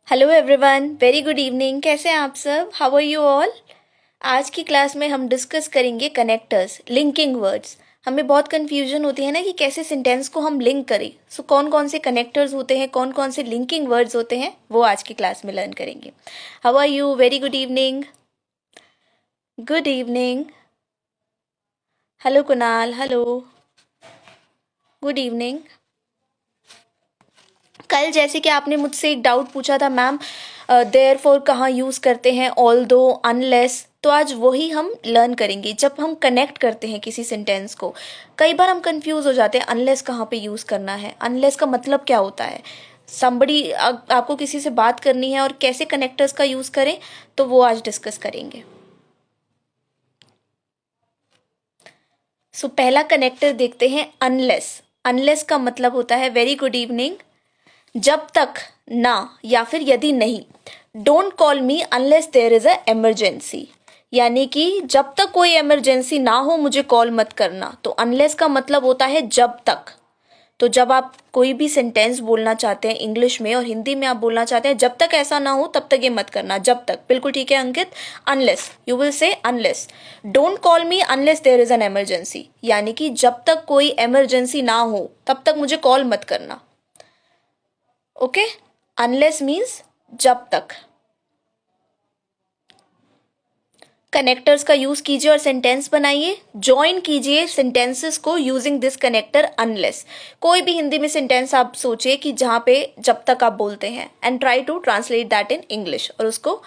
Hello everyone, very good evening. कैसे हैं आप सब? How are you all? आज की क्लास में हम डिस्कस करेंगे कनेक्टर्स, लिंकिंग वर्ड्स। हमें बहुत कन्फ्यूजन होती है ना कि कैसे सेंटेंस को हम लिंक करें। सो कौन कौन से कनेक्टर्स होते हैं, कौन कौन से लिंकिंग वर्ड्स होते हैं, वो आज की क्लास में लर्न करेंगे। How are you? Very good evening. Good evening. Hello Kunal, hello, good evening. कल जैसे कि आपने मुझसे एक डाउट पूछा था मैम, देयरफॉर कहाँ यूज़ करते हैं, ऑल्दो, अनलेस, तो आज वही हम लर्न करेंगे। जब हम कनेक्ट करते हैं किसी सेंटेंस को, कई बार हम कंफ्यूज हो जाते हैं अनलेस कहाँ पे यूज़ करना है, अनलेस का मतलब क्या होता है। समबड़ी आपको किसी से बात करनी है और कैसे कनेक्टर्स का यूज़ करें, तो वो आज डिस्कस करेंगे। सो पहला कनेक्टर देखते हैं, अनलेस। अनलेस का मतलब होता है, वेरी गुड इवनिंग, जब तक, ना, या फिर यदि नहीं। Don't call me unless there is a emergency, यानी कि जब तक कोई इमरजेंसी ना हो मुझे कॉल मत करना। तो अनलेस का मतलब होता है जब तक। तो जब आप कोई भी सेंटेंस बोलना चाहते हैं इंग्लिश में और हिंदी में आप बोलना चाहते हैं जब तक ऐसा ना हो तब तक ये मत करना, जब तक। बिल्कुल ठीक है Ankit. Unless, you will say unless. Don't call me unless there is an emergency, यानी कि जब तक कोई इमरजेंसी ना हो तब तक मुझे कॉल मत करना। ओके, अनलेस मीन्स जब तक। कनेक्टर्स का यूज कीजिए और सेंटेंस बनाइए, ज्वाइन कीजिए सेंटेंसेस को यूजिंग दिस कनेक्टर अनलेस। कोई भी हिंदी में सेंटेंस आप सोचिए कि जहां पे जब तक आप बोलते हैं, and try to translate that in English, और उसको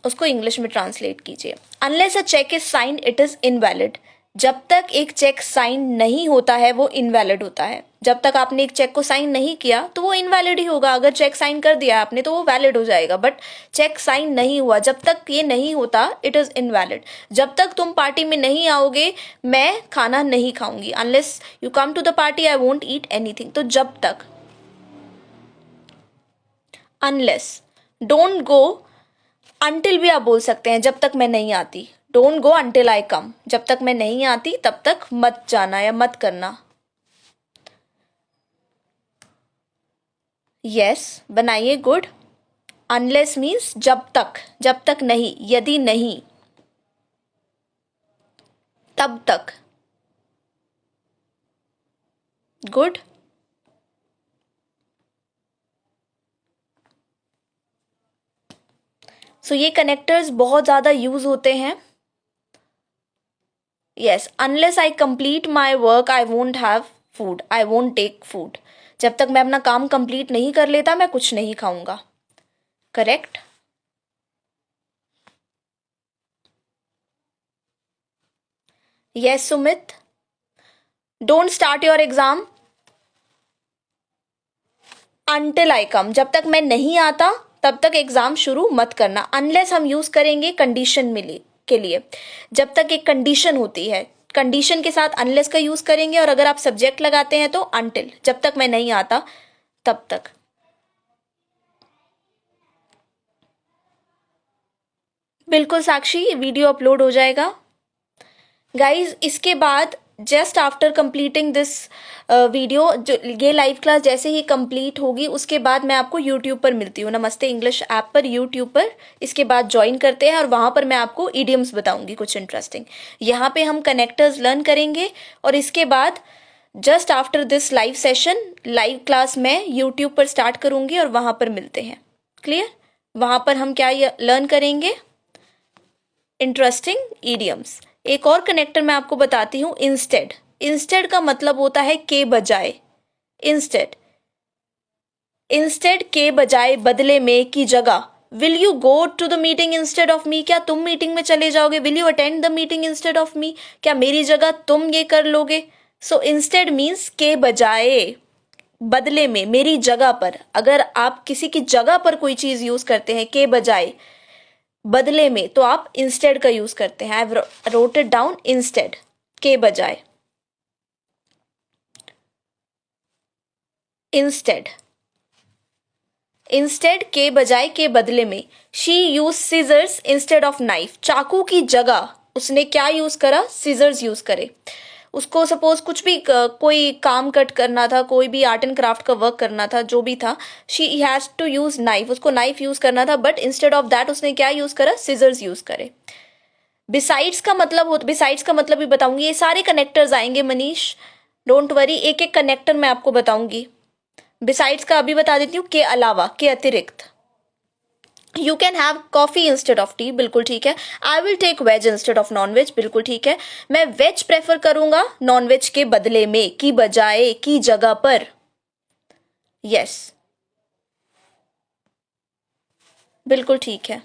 उसको इंग्लिश में ट्रांसलेट कीजिए। Unless a check is signed it is invalid. जब तक एक चेक साइन नहीं होता है वो इनवैलिड होता है। जब तक आपने एक चेक को साइन नहीं किया तो वो इनवैलिड ही होगा। अगर चेक साइन कर दिया आपने तो वो वैलिड हो जाएगा, बट चेक साइन नहीं हुआ, जब तक ये नहीं होता इट इज इनवैलिड। जब तक तुम पार्टी में नहीं आओगे मैं खाना नहीं खाऊंगी। Unless you come to the party I won't eat anything. तो जब तक। अनलेस। डोंट गो, अनटिल भी आप बोल सकते हैं, जब तक मैं नहीं आती। Don't go until I come, जब तक मैं नहीं आती तब तक मत जाना या मत करना। यस, बनाइए, गुड। अनलेस मीन्स जब तक, जब तक नहीं, यदि नहीं, तब तक। गुड। सो ये कनेक्टर्स बहुत ज्यादा यूज होते हैं। Yes, unless I complete my work I won't have food, I won't take food. जब तक मैं अपना काम कंप्लीट नहीं कर लेता मैं कुछ नहीं खाऊंगा। Correct. Yes Sumit. Don't start your exam until I come, जब तक मैं नहीं आता तब तक एग्जाम शुरू मत करना। अनलेस हम यूज करेंगे कंडीशन में के लिए, जब तक एक कंडीशन होती है, कंडीशन के साथ अनलेस का यूज करेंगे। और अगर आप सब्जेक्ट लगाते हैं तो अनटिल, जब तक मैं नहीं आता तब तक। बिल्कुल साक्षी, ये वीडियो अपलोड हो जाएगा गाइज। इसके बाद just after completing this video, जो ये लाइव क्लास जैसे ही कंप्लीट होगी उसके बाद मैं आपको यूट्यूब पर मिलती हूँ, नमस्ते इंग्लिश ऐप पर, यूट्यूब पर। इसके बाद ज्वाइन करते हैं और वहाँ पर मैं आपको इडियम्स बताऊंगी कुछ इंटरेस्टिंग। यहाँ पे हम कनेक्टर्स लर्न करेंगे और इसके बाद just after this live session, live class मैं यूट्यूब पर स्टार्ट करूंगी और वहाँ पर मिलते हैं। क्लियर? वहाँ पर हम क्या लर्न करेंगे? Interesting idioms. एक और कनेक्टर मैं आपको बताती हूँ, इंस्टेड। इंस्टेड का मतलब होता है के बजाय। इंस्टेड, इंस्टेड के बजाय, बदले में, की जगह। Will you go to the meeting instead of me, क्या तुम मीटिंग में चले जाओगे? Will you attend the meeting instead of me, क्या मेरी जगह तुम ये कर लोगे? सो इंस्टेड मीन्स के बजाय, बदले में, मेरी जगह पर। अगर आप किसी की जगह पर कोई चीज यूज करते हैं के बजाय, बदले में, तो आप इंस्टेड का यूज करते हैं। I wrote it down, instead, के बजाय। इंस्टेड, इंस्टेड के बजाय, के बदले में। She use scissors instead of knife, चाकू की जगह उसने क्या यूज करा? सीजर्स यूज करे। उसको सपोज कुछ भी कोई काम कट करना था, कोई भी आर्ट एंड क्राफ्ट का वर्क करना था, जो भी था, she has to use knife, उसको नाइफ यूज करना था, बट इंस्टेड ऑफ दैट उसने क्या यूज करा, सिजर्स यूज करे। बिसाइड्स का मतलब भी बताऊंगी, ये सारे कनेक्टर्स आएंगे मनीष, डोंट वरी, एक एक कनेक्टर मैं आपको बताऊंगी। बिसाइड्स का अभी बता देती हूँ, के अलावा, के अतिरिक्त। You can have coffee instead of tea, बिल्कुल ठीक है। I will take veg instead of non veg, बिल्कुल ठीक है। मैं वेज प्रेफर करूंगा नॉन वेज के बदले में, की बजाय, की जगह पर। यस, बिल्कुल ठीक है।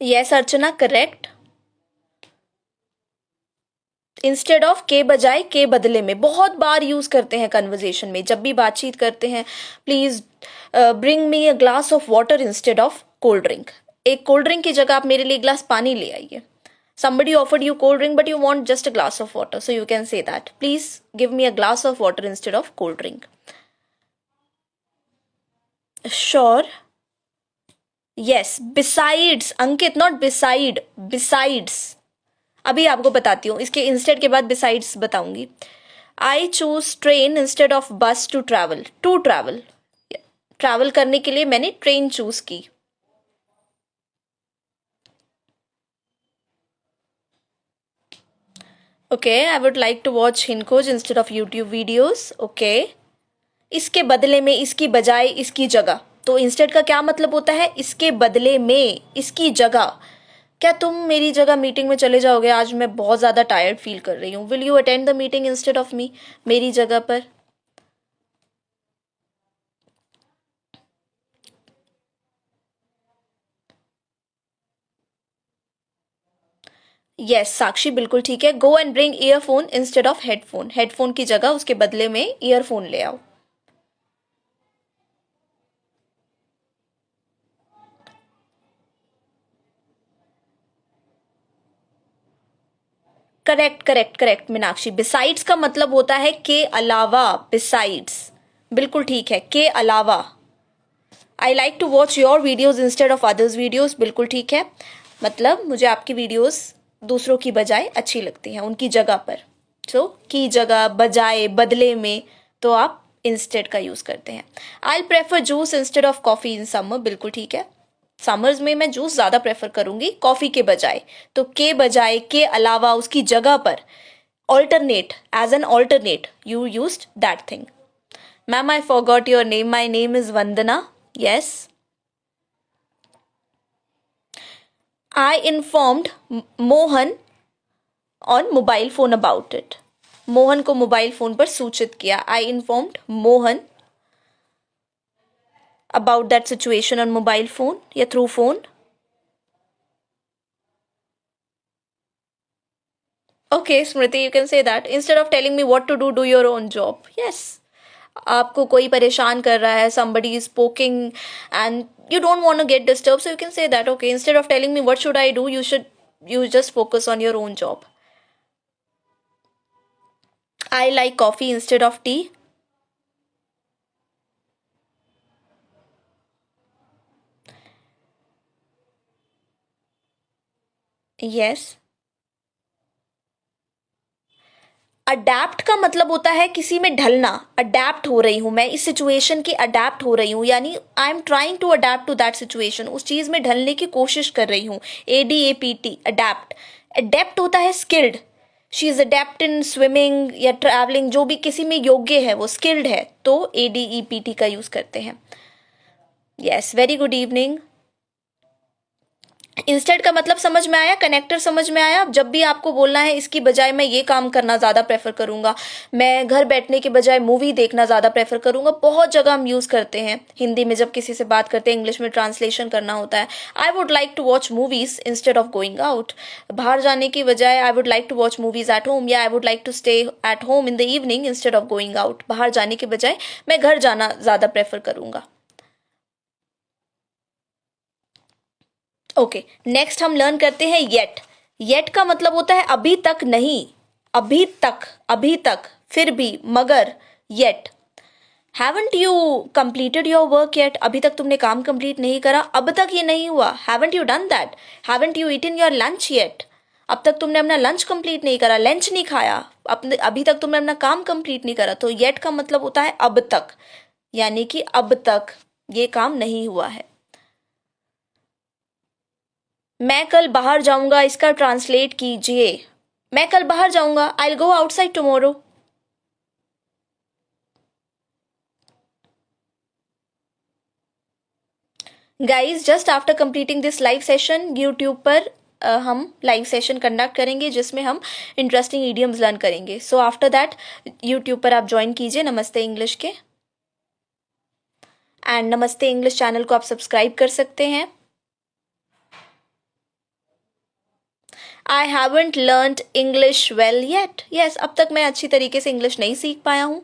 Yes Archana, correct. Instead of, के बजाय, के बदले में, बहुत बार यूज करते हैं कन्वर्जेशन में, जब भी बातचीत करते हैं। Please bring me a glass of water instead of cold drink. एक कोल्ड ड्रिंक की जगह आप मेरे लिए ग्लास पानी ले आइए। somebody offered you cold drink but you want just a glass of water, so you can say that, please give me a glass of water instead of cold drink. Sure. Yes, besides, Ankit, not beside, besides। अभी आपको बताती हूँ, इसके instead के बाद besides बताऊंगी। I choose train instead of bus to travel, to travel, travel करने के लिए मैंने ट्रेन चूज की। Okay, I would like to watch हिनकोज instead of YouTube videos. Okay, इसके बदले में, इसकी बजाय, इसकी जगह, तो इंस्टेड का क्या मतलब होता है, इसके बदले में, इसकी जगह। क्या तुम मेरी जगह मीटिंग में चले जाओगे, आज मैं बहुत ज़्यादा टायर्ड फील कर रही हूँ, will you attend the meeting instead of मी, मेरी जगह पर। यस साक्षी, बिल्कुल ठीक है। Go and bring earphone instead of headphone, headphone की जगह उसके बदले में ईयरफोन ले आओ। Correct correct correct Meenakshi, besides का मतलब होता है के अलावा, बिसाइड्स, बिल्कुल ठीक है, के अलावा। I like to watch your videos instead of others videos, बिल्कुल ठीक है, मतलब मुझे आपकी वीडियोज दूसरों की बजाय अच्छी लगती हैं, उनकी जगह पर। सो की जगह, बजाय, बदले में, तो आप इंस्टेड का यूज करते हैं। I prefer juice instead of coffee in summer, बिल्कुल ठीक है, समर्स में मैं जूस ज्यादा प्रेफर करूंगी कॉफी के बजाय। तो के बजाय, के अलावा, उसकी जगह पर, alternate, as an alternate you used that thing. Ma'am I forgot your name, my name is Vandana. Yes, I informed Mohan on mobile phone about it, Mohan को मोबाइल फोन पर सूचित किया। I informed Mohan about that situation on mobile phone या through phone. Okay, Smriti, you can say that instead of telling me what to do, do your own job. Yes. आपको कोई परेशान कर रहा है, somebody is poking and you don't want to get disturbed, so you can say that, okay, instead of telling me what should I do, you just focus on your own job. I like coffee instead of tea. Yes. Adapt का मतलब होता है किसी में ढलना, adapt हो रही हूं मैं इस सिचुएशन की, अडेप्ट हो रही हूं, यानी I am trying to adapt to that situation, उस चीज में ढलने की कोशिश कर रही हूं। ADAPT, adapt. अडेप्ट होता है skilled, she is adapt in swimming या ट्रैवलिंग, जो भी किसी में योग्य है, वो स्किल्ड है, तो ADEPT का यूज करते हैं। Yes, very good evening. Instead का मतलब समझ में आया, कनेक्टर समझ में आया। जब भी आपको बोलना है इसकी बजाय मैं ये काम करना ज़्यादा प्रेफर करूंगा, मैं घर बैठने के बजाय मूवी देखना ज़्यादा प्रेफर करूंगा, बहुत जगह हम यूज़ करते हैं हिंदी में, जब किसी से बात करते हैं, इंग्लिश में ट्रांसलेशन करना होता है। I would like to watch movies instead of going out, बाहर जाने की बजाय I would like to watch movies at home, या I would like to stay at home in the evening instead of going out, बाहर जाने के बजाय मैं घर जाना ज़्यादा प्रेफर करूंगा। ओके, नेक्स्ट हम लर्न करते हैं येट। येट का मतलब होता है अभी तक नहीं, अभी तक, अभी तक, फिर भी, मगर, yet. Haven't you completed your work yet, अभी तक तुमने काम कंप्लीट नहीं करा, अब तक ये नहीं हुआ. Haven't you done that. Haven't you eaten your lunch yet, अब तक तुमने अपना लंच कंप्लीट नहीं करा, लंच नहीं खाया, अभी तक तुमने अपना काम कंप्लीट नहीं करा. तो येट का मतलब होता है अब तक, यानी कि अब तक ये काम नहीं हुआ है. मैं कल बाहर जाऊंगा, इसका ट्रांसलेट कीजिए. मैं कल बाहर जाऊंगा, I will go outside tomorrow. Guys, just after completing this live session, YouTube पर हम लाइव सेशन कंडक्ट करेंगे जिसमें हम इंटरेस्टिंग ईडियम्स लर्न करेंगे. सो आफ्टर दैट यूट्यूब पर आप ज्वाइन कीजिए नमस्ते इंग्लिश के. एंड नमस्ते इंग्लिश चैनल को आप सब्सक्राइब कर सकते हैं. I haven't learned English well yet. Yes, अब तक मैं अच्छी तरीके से इंग्लिश नहीं सीख पाया हूँ.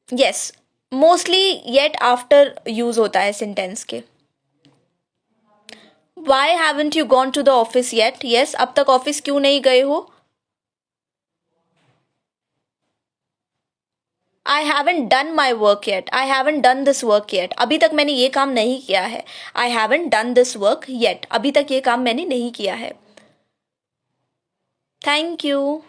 Yes, mostly yet after use होता है सेंटेंस के. Why haven't you gone to the office yet. Yes, अब तक ऑफिस क्यों नहीं गए हो. I haven't done my work yet. I haven't done this work yet, अभी तक मैंने ये काम नहीं किया है. I haven't done this work yet, अभी तक ये काम मैंने नहीं किया है. Thank you.